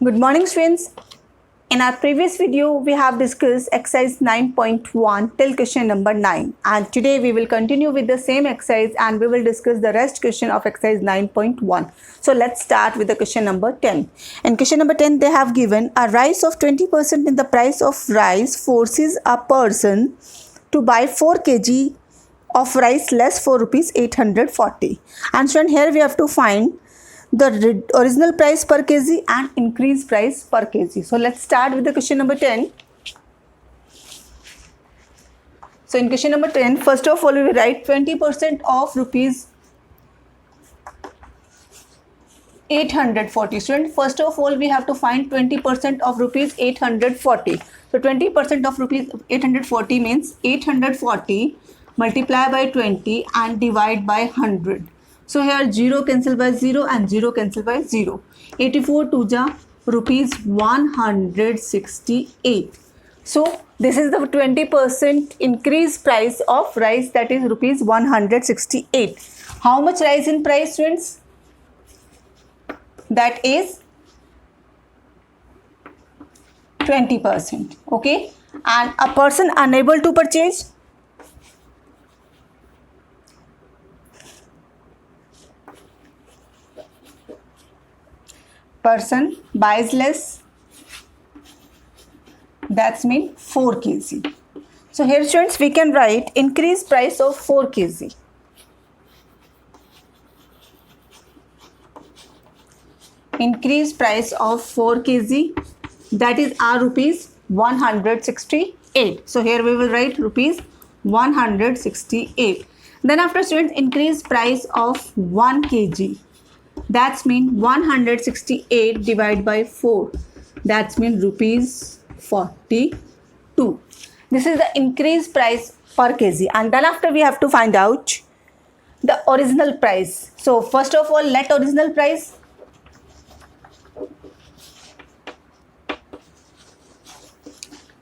Good morning, students. In our previous video, we have discussed exercise 9.1 till question number 9, and today we will continue with the same exercise and we will discuss the rest question of exercise 9.1. So let's start with the question number 10. In question number 10, they have given a rise of 20% in the price of rice forces a person to buy 4 kg of rice less for rupees 840. And student, here we have to find the original price per kg and increased price per kg. So let's start with the question number 10. So in question number 10, first of all we will write 20% of rupees 840. Student, first of all we have to find 20% of rupees 840. So 20% of rupees 840 means 840 multiply by 20 and divide by 100. So here 0 cancel by 0 and 0 cancel by 0. 84 to the rupees 168. So this is the 20% increase price of rice, that is rupees 168. How much rise in price, students? That is 20%. Okay. And a person unable to purchase, person buys less, that's mean 4 kg. So here students we can write increased price of 4 kg. Increased price of 4 kg, that is our rupees 168. So here we will write rupees 168. Then after students increased price of 1 kg, that's mean 168 divided by 4, that's mean rupees 42. This is the increased price per kg. And then after we have to find out the original price. So first of all, let original price.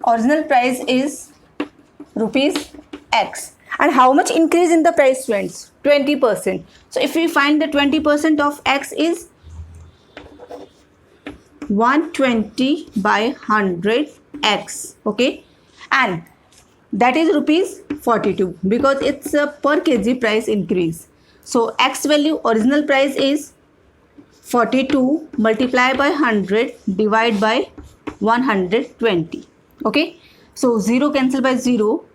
Original price is rupees X. And how much increase in the price, students? 20%. So if we find the 20% of X is 120 by 100 X. Okay. And that is rupees 42 because it's a per kg price increase. So X value original price is 42 multiply by 100 divide by 120. Okay. So 0 cancel by 0.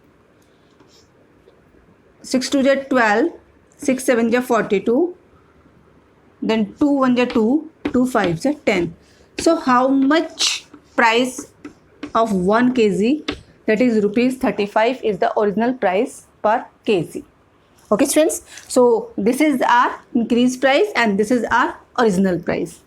6 2 is 12, 6 7 is 42, then 2 1 is 2, 2 5 is 10. So how much price of 1 kg, that is rupees 35, is the original price per kg. Okay students, so this is our increased price and this is our original price.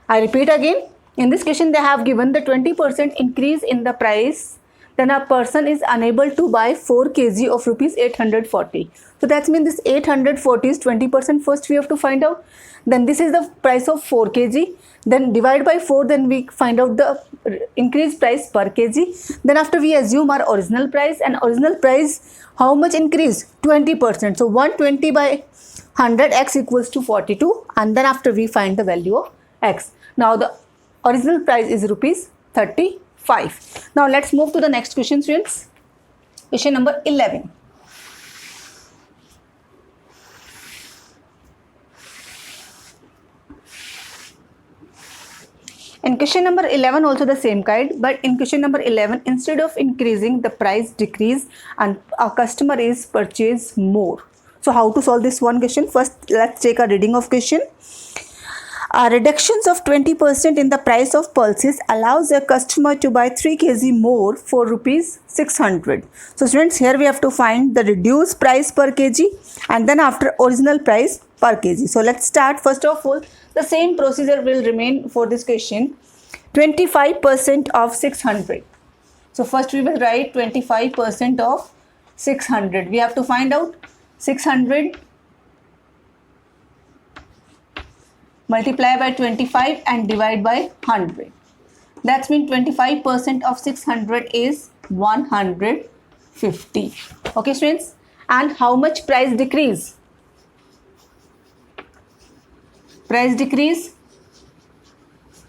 I repeat again, in this question they have given the 20% increase in the price, then a person is unable to buy 4 kg of rupees 840. So that means this 840 is 20%. First we have to find out. Then this is the price of 4 kg. Then divide by 4, then we find out the increased price per kg. Then after we assume our original price, and original price, how much increase? 20%. So 120 by 100 X equals to 42. And then after we find the value of X. Now the original price is rupees 35. Now let's move to the next question, students. Question number 11. In question number 11 also the same kind, but in question number 11 instead of increasing the price decrease and our customer is purchase more. So how to solve this one question? First let's take a reading of question. Reductions of 20% in the price of pulses allows a customer to buy 3 kg more for rupees 600. So students, here we have to find the reduced price per kg and then after original price per kg. So let's start. First of all, the same procedure will remain for this question. 25% of 600. So first we will write 25% of 600. We have to find out 600 multiply by 25 and divide by 100. That means 25% of 600 is 150. Okay students, and how much price decrease? Price decrease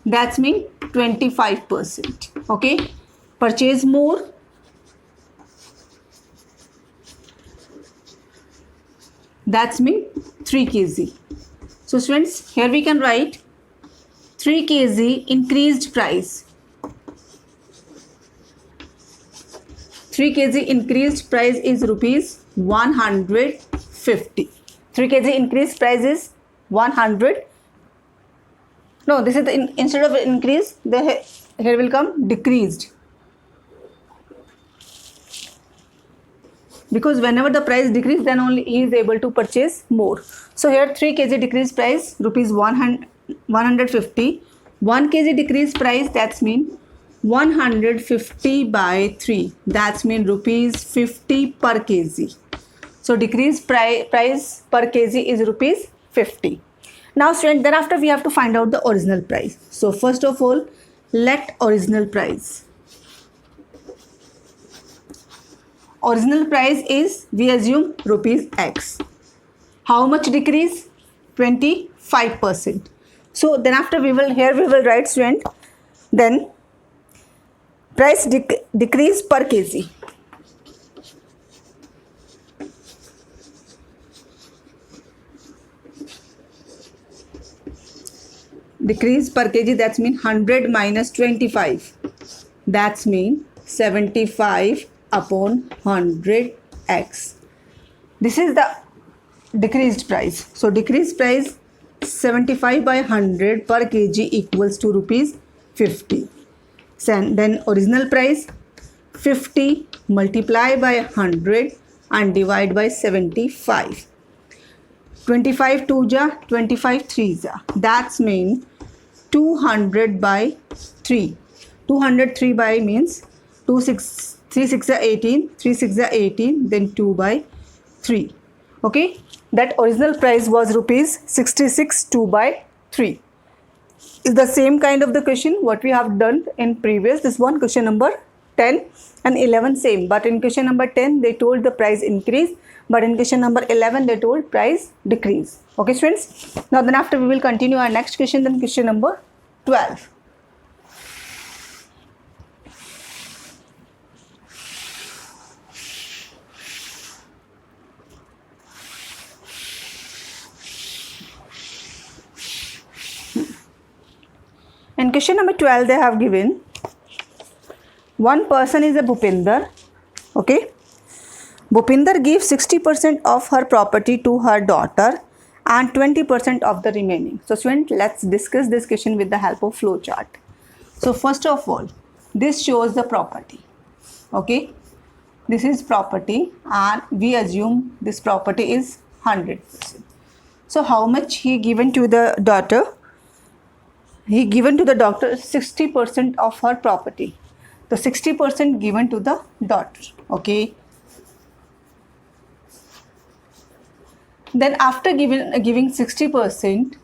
That's mean 25%. Okay, purchase more. That's mean 3 kg. So students, here we can write 3 kg increased price. 3 kg increased price is rupees 150. 3 kg increased price is 100. No, this is the instead of increase, the here will come decreased. Because whenever the price decrease, then only he is able to purchase more. So here 3 kg decrease price rupees 150. 1 kg decrease price, that's mean 150 by 3. That's mean rupees 50 per kg. So decrease price per kg is rupees 50. Now student, thereafter we have to find out the original price. So first of all, let original price. Original price is, we assume, rupees X. How much decrease? 25%. So then after we will write student, then price decrease per kg. Decrease per kg, that's mean 100 minus 25. That's mean 75 upon 100x. This is the decreased price. So decreased price 75 by 100 per kg equals to rupees 50. Then original price 50 multiply by 100 and divide by 75. 25 2 ja, 25 3 ja. That's mean 200 by 3. 203 by means 3 6 are 18, 3 6 are 18, then 2 by 3. Okay, that original price was rupees 66 2 by 3. Is the same kind of the question what we have done in previous. This one, question number 10 and 11 same, but in question number 10 they told the price increase, but in question number 11 they told price decrease. Okay students, now then after we will continue our next question, then question number 12. In question number 12 they have given one person is a Bhupinder. Okay, Bhupinder gives 60% of her property to her daughter and 20% of the remaining. So student, let's discuss this question with the help of flow chart. So first of all, this shows the property. Okay, this is property and we assume this property is 100%. So how much he given to the daughter? He given to the daughter 60% of her property. The 60% given to the daughter. Okay. Then after giving 60%,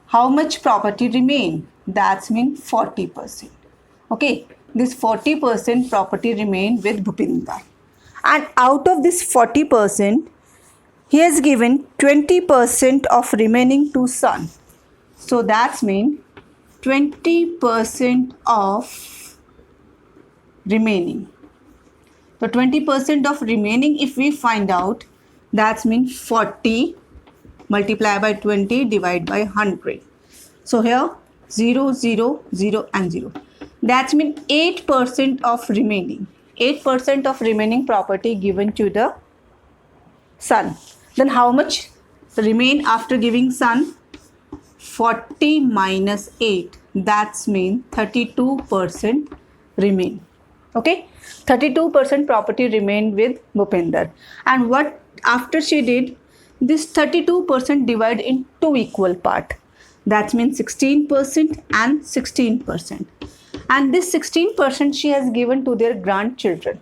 how much property remain? That's mean 40%. Okay. This 40% property remain with Bhupinder. And out of this 40%, he has given 20% of remaining to son. So that's mean 20% of remaining. So 20% of remaining, if we find out, that's mean 40 multiply by 20 divide by 100. So here 0 0 0 and 0. That's mean 8% of remaining. 8% of remaining property given to the son. Then how much remain after giving son? 40 minus 8, that's mean 32% remain. Okay, 32% property remained with Bhupinder. And what after she did, this 32% divide in two equal part. That means 16% and 16%. And this 16% she has given to their grandchildren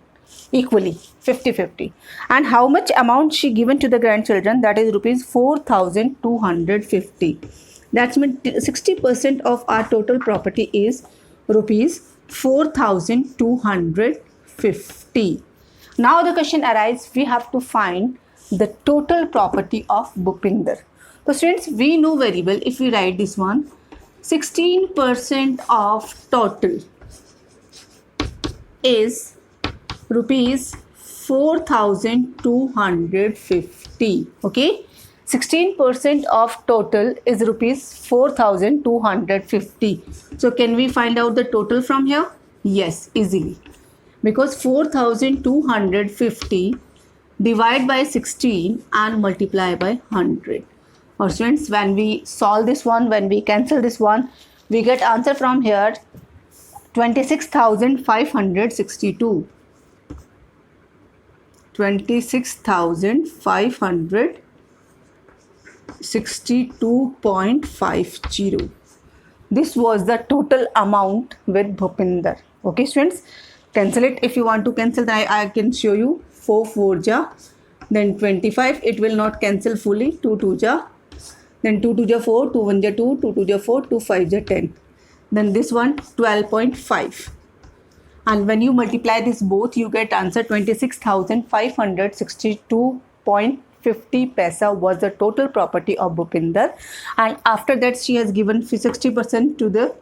equally, 50-50. And how much amount she given to the grandchildren? That is rupees 4,250. That's mean 60% of our total property is rupees 4,250. Now the question arises, we have to find the total property of Bhupinder. So students, we know very well if we write this one, 16% of total is rupees 4250. Okay, 16% of total is rupees 4250. So can we find out the total from here? Yes, easily, because 4250 divide by 16 and multiply by 100. Or students, when we solve this one, when we cancel this one, we get answer from here 26,562. 26,562.50. This was the total amount with Bhupinder. Okay, students, cancel it. If you want to cancel, then I can show you. 4 4 ja, then 25. It will not cancel fully. 2 2 ja, then 2 2 ja 4, 2 1 ja 2, 2 2 ja 4, 2 5 ja 10. Then this one 12.5. And when you multiply this both, you get answer 26,562.50 paisa was the total property of Bhupinder. And after that, she has given 60% to the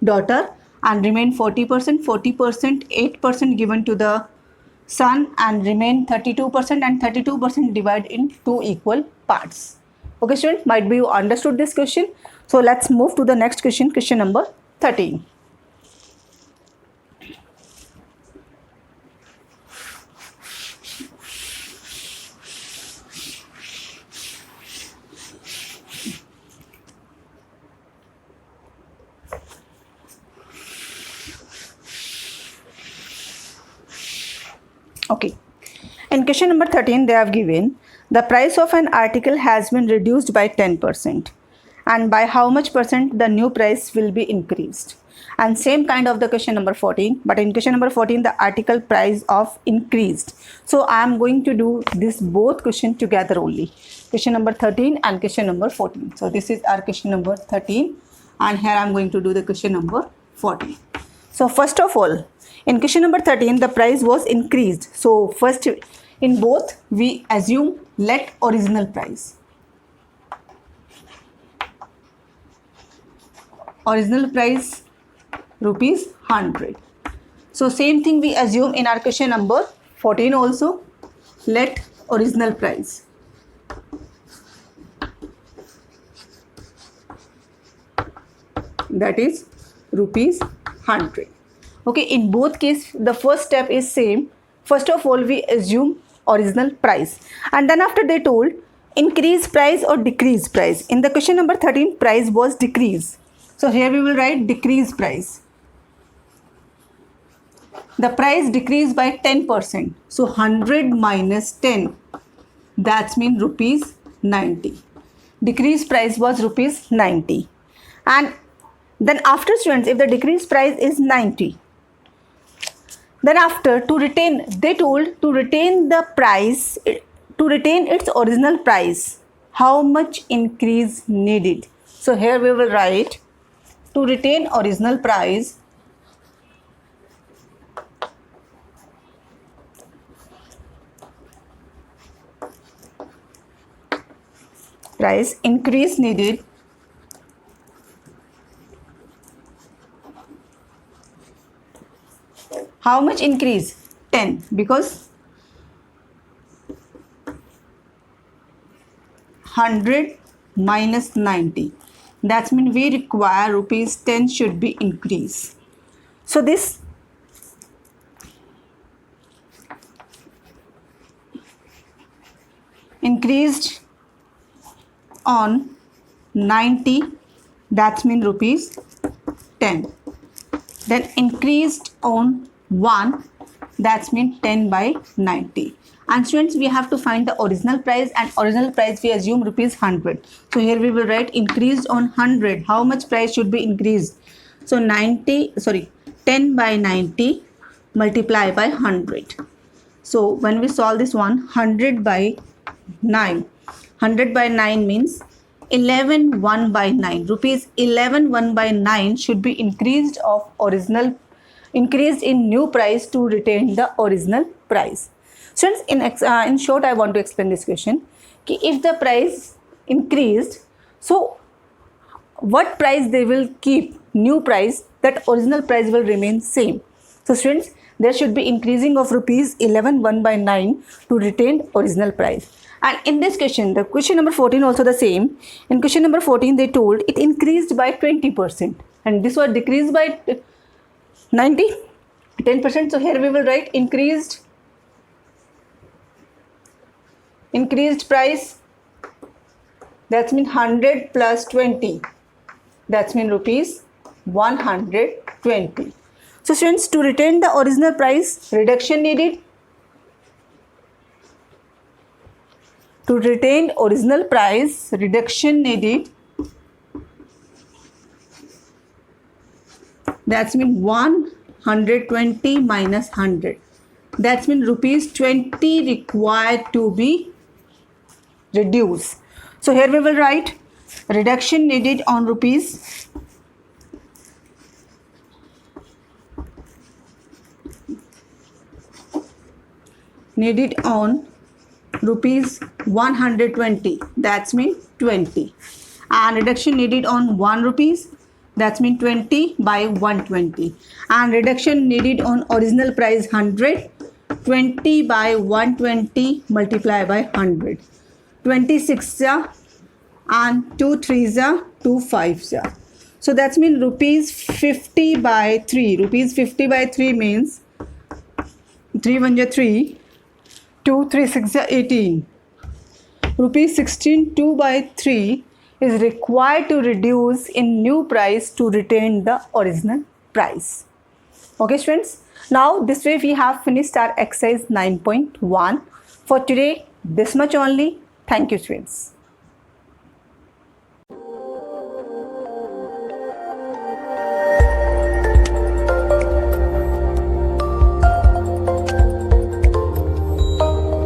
daughter and remain 40%, 8% given to the son, and remain 32%, and 32% divided in 2 equal parts. Okay, students, might be you understood this question. So let's move to the next question, question number 13. Okay, in question number 13, they have given the price of an article has been reduced by 10%, and by how much percent the new price will be increased. And same kind of the question number 14, but in question number 14 the article price of increased. So I am going to do this both question together only, question number 13 and question number 14. So this is our question number 13, and here I am going to do the question number 14. So first of all, in question number 13 the price was increased. So first, in both we assume let original price. Original price rupees 100. So same thing we assume in our question number 14 also. Let original price. That is rupees 100. Okay, in both case the first step is same. First of all, we assume original price, and then after they told increase price or decrease price. In the question number 13, price was decrease. So here we will write decrease price. The price decreased by 10%. So 100 minus 10, that's mean rupees 90. Decrease price was rupees 90. And then after, students, if the decrease price is 90, then after, to retain, they told to retain the price, to retain its original price, how much increase needed. So here we will write to retain original price, price increase needed. How much increase? 10, because 100 minus 90. That means we require rupees 10 should be increased. So this increased on 90, that means rupees 10. Then increased on 1, that means 10 by 90. And students, we have to find the original price, and original price we assume rupees 100. So here we will write increased on 100. How much price should be increased? So 10 by 90 multiply by 100. So when we solve this one, 100 by 9. 100 by 9 means 11 1 by 9. Rupees 11 1 by 9 should be increased of original, increased in new price to retain the original price. Students, in short, I want to explain this question. If the price increased, so what price they will keep new price, that original price will remain same. So students, there should be increasing of rupees 11 1 by 9 to retain original price. And in this question, the question number 14 also the same. In question number 14 they told it increased by 20% and this was decreased by 10%. So here we will write increased price, that's mean 100 plus 20, that's mean rupees 120. So students, to retain the original price, reduction needed. To retain original price, reduction needed, that's mean 120 minus 100, that's mean rupees 20 required to be reduced. So here we will write reduction needed on rupees needed on rupees 120, that's mean 20, and reduction needed on 1 rupees, that's mean 20 by 120, and reduction needed on original price 100, 20 by 120 multiply by 100, 26 and 2 3s are 2 5s. So that's mean rupees 50 by 3. Rupees 50 by 3 means 3 1 3, 2 3 6 18. Rupees 16 2 by 3 is required to reduce in new price to retain the original price. Okay students, now this way we have finished our exercise 9.1. For today this much only. Thank you students.